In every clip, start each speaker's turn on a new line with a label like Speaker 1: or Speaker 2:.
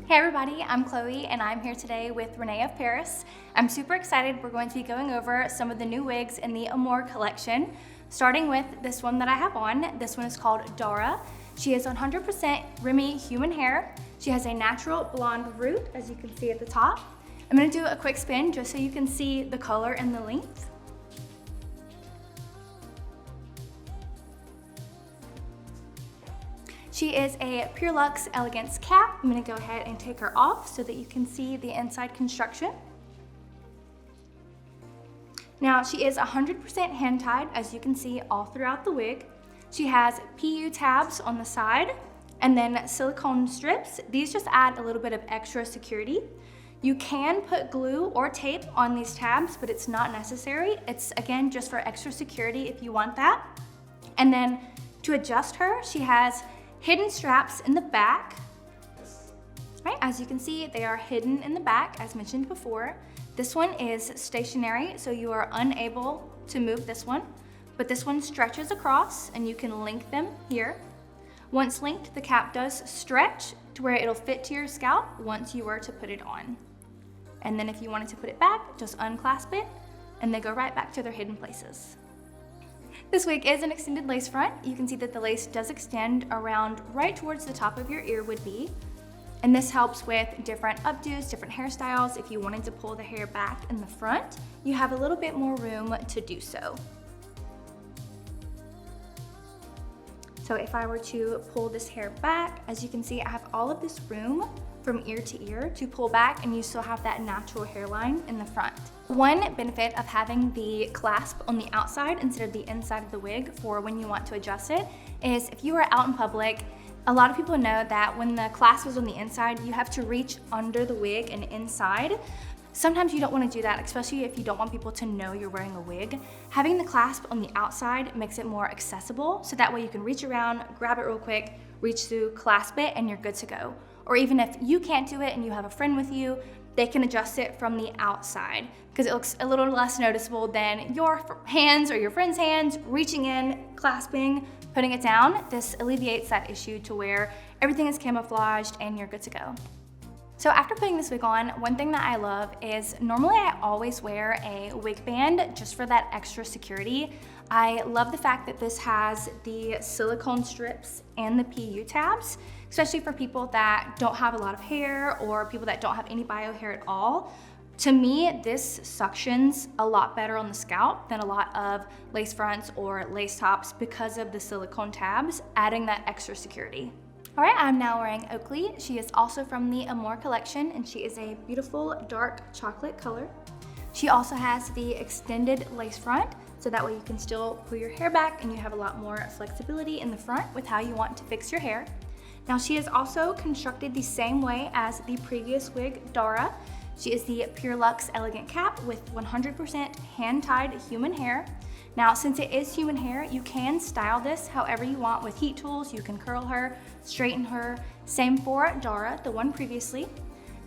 Speaker 1: Hey everybody, I'm Chloe and I'm here today with René of Paris. I'm super excited. We're going to be going over some of the new wigs in the Amore collection, starting with this one that I have on. This one is called Darra. She is 100% Remy human hair. She has a natural blonde root, as you can see at the top. I'm going to do a quick spin just so you can see the color and the length. She is a Pure Luxe Elegance cap. I'm gonna go ahead and take her off so that you can see the inside construction. Now she is 100% hand tied, as you can see all throughout the wig. She has PU tabs on the side and then silicone strips. These just add a little bit of extra security. You can put glue or tape on these tabs, but it's not necessary. It's again just for extra security if you want that. And then to adjust her, she has hidden straps in the back. Right, as you can see, they are hidden in the back, as mentioned before. This one is stationary, so you are unable to move this one, but this one stretches across and you can link them here. Once linked, the cap does stretch to where it'll fit to your scalp once you were to put it on. And then if you wanted to put it back, just unclasp it and they go right back to their hidden places. This wig is an extended lace front. You can see that the lace does extend around right towards the top of your ear would be. And this helps with different updos, different hairstyles. If you wanted to pull the hair back in the front, you have a little bit more room to do so. So if I were to pull this hair back, as you can see, I have all of this room from ear to ear to pull back and you still have that natural hairline in the front. One benefit of having the clasp on the outside instead of the inside of the wig for when you want to adjust it is if you are out in public, a lot of people know that when the clasp is on the inside, you have to reach under the wig and inside. Sometimes you don't want to do that, especially if you don't want people to know you're wearing a wig. Having the clasp on the outside makes it more accessible, so that way you can reach around, grab it real quick, reach through, clasp it, and you're good to go. Or even if you can't do it and you have a friend with you, they can adjust it from the outside because it looks a little less noticeable than your hands or your friend's hands reaching in, clasping, putting it down. This alleviates that issue to where everything is camouflaged and you're good to go. So after putting this wig on, one thing that I love is normally I always wear a wig band just for that extra security. I love the fact that this has the silicone strips and the PU tabs, especially for people that don't have a lot of hair or people that don't have any bio hair at all. To me, this suctions a lot better on the scalp than a lot of lace fronts or lace tops because of the silicone tabs, adding that extra security. All right, I'm now wearing Oakley. She is also from the Amore Collection and she is a beautiful dark chocolate color. She also has the extended lace front, so that way you can still pull your hair back and you have a lot more flexibility in the front with how you want to fix your hair. Now she is also constructed the same way as the previous wig, Darra. She is the Pure Luxe Elegant Cap with 100% hand-tied human hair. Now, since it is human hair, you can style this however you want with heat tools. You can curl her, straighten her. Same for Darra, the one previously.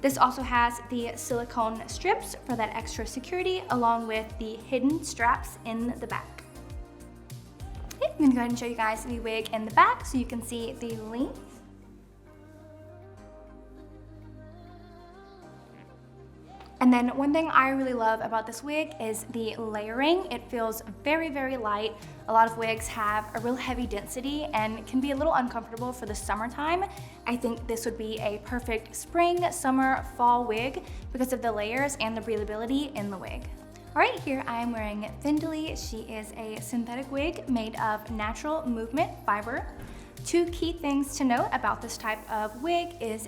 Speaker 1: This also has the silicone strips for that extra security, along with the hidden straps in the back. Okay, I'm gonna go ahead and show you guys the wig in the back so you can see the length. And then one thing I really love about this wig is the layering. It feels very, very light. A lot of wigs have a real heavy density and can be a little uncomfortable for the summertime. I think this would be a perfect spring, summer, fall wig because of the layers and the breathability in the wig. All right, here I am wearing Findley. She is a synthetic wig made of natural movement fiber. Two key things to note about this type of wig is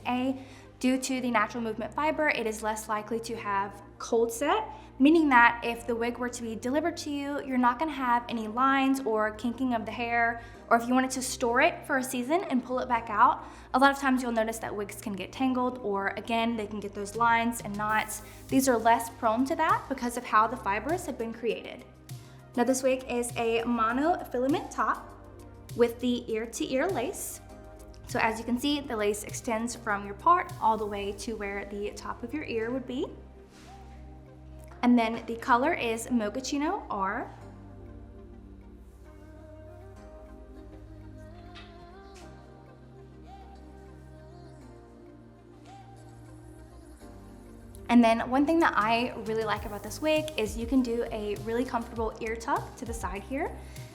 Speaker 1: due to the natural movement fiber, it is less likely to have cold set, meaning that if the wig were to be delivered to you, you're not gonna have any lines or kinking of the hair, or if you wanted to store it for a season and pull it back out, a lot of times you'll notice that wigs can get tangled, or again, they can get those lines and knots. These are less prone to that because of how the fibers have been created. Now this wig is a mono filament top with the ear-to-ear lace. So as you can see, the lace extends from your part all the way to where the top of your ear would be. And then the color is Mochaccino R. And then one thing that I really like about this wig is you can do a really comfortable ear tuck to the side here.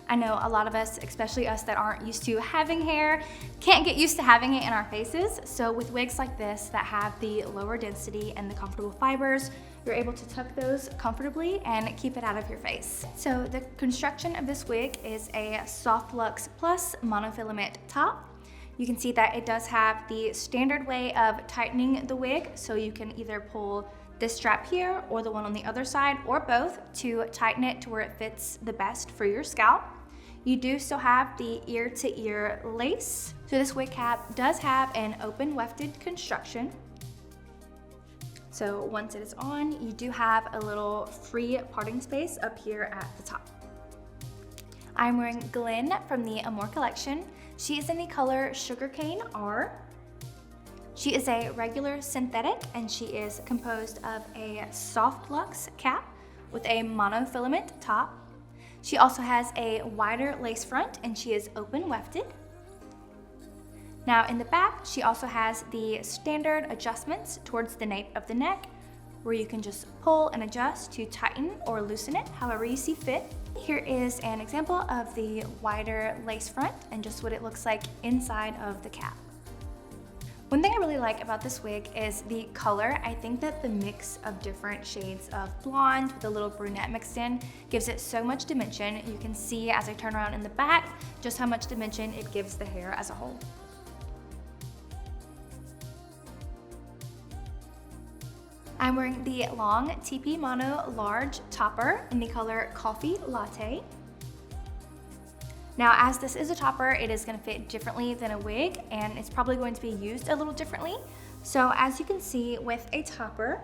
Speaker 1: I know a lot of us, especially us that aren't used to having hair, can't get used to having it in our faces. So with wigs like this that have the lower density and the comfortable fibers, you're able to tuck those comfortably and keep it out of your face. So the construction of this wig is a Soft Luxe Plus monofilament top. You can see that it does have the standard way of tightening the wig, so you can either pull this strap here or the one on the other side or both to tighten it to where it fits the best for your scalp. You do still have the ear-to-ear lace. So this wig cap does have an open wefted construction. So once it is on, you do have a little free parting space up here at the top. I'm wearing Glen from the Amore Collection. She is in the color Sugarcane R. She is a regular synthetic and she is composed of a Soft Luxe cap with a monofilament top. She also has a wider lace front and she is open wefted. Now in the back, she also has the standard adjustments towards the nape of the neck where you can just pull and adjust to tighten or loosen it however you see fit. Here is an example of the wider lace front and just what it looks like inside of the cap. One thing I really like about this wig is the color. I think that the mix of different shades of blonde with a little brunette mixed in gives it so much dimension. You can see as I turn around in the back just how much dimension it gives the hair as a whole. I'm wearing the long TP Mono large topper in the color Coffee Latte. Now, as this is a topper, it is gonna fit differently than a wig, and it's probably going to be used a little differently. So as you can see with a topper,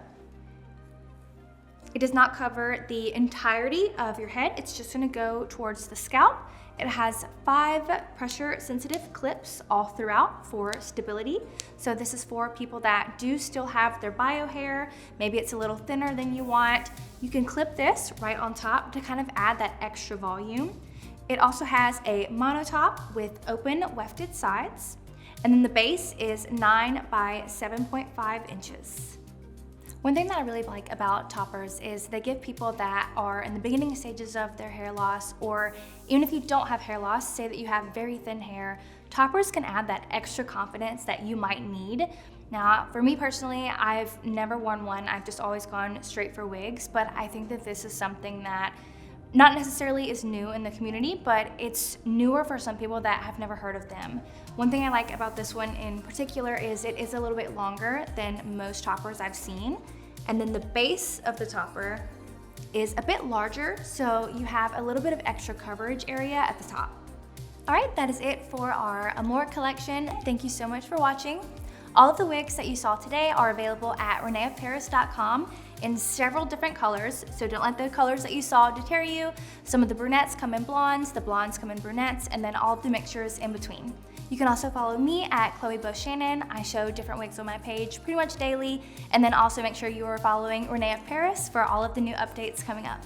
Speaker 1: it does not cover the entirety of your head. It's just gonna go towards the scalp. It has 5 pressure sensitive clips all throughout for stability. So this is for people that do still have their bio hair. Maybe it's a little thinner than you want. You can clip this right on top to kind of add that extra volume. It also has a monotop with open wefted sides, and then the base is 9 by 7.5 inches. One thing that I really like about toppers is they give people that are in the beginning stages of their hair loss, or even if you don't have hair loss, say that you have very thin hair, toppers can add that extra confidence that you might need. Now, for me personally, I've never worn one. I've just always gone straight for wigs, but I think that this is something that not necessarily is new in the community, but it's newer for some people that have never heard of them. One thing I like about this one in particular is it is a little bit longer than most toppers I've seen. And then the base of the topper is a bit larger, so you have a little bit of extra coverage area at the top. All right, that is it for our Amore collection. Thank you so much for watching. All of the wigs that you saw today are available at reneofparis.com in several different colors, so don't let the colors that you saw deter you. Some of the brunettes come in blondes, the blondes come in brunettes, and then all of the mixtures in between. You can also follow me at Chloe Beau Shannon. I show different wigs on my page pretty much daily, and then also make sure you are following René of Paris for all of the new updates coming up.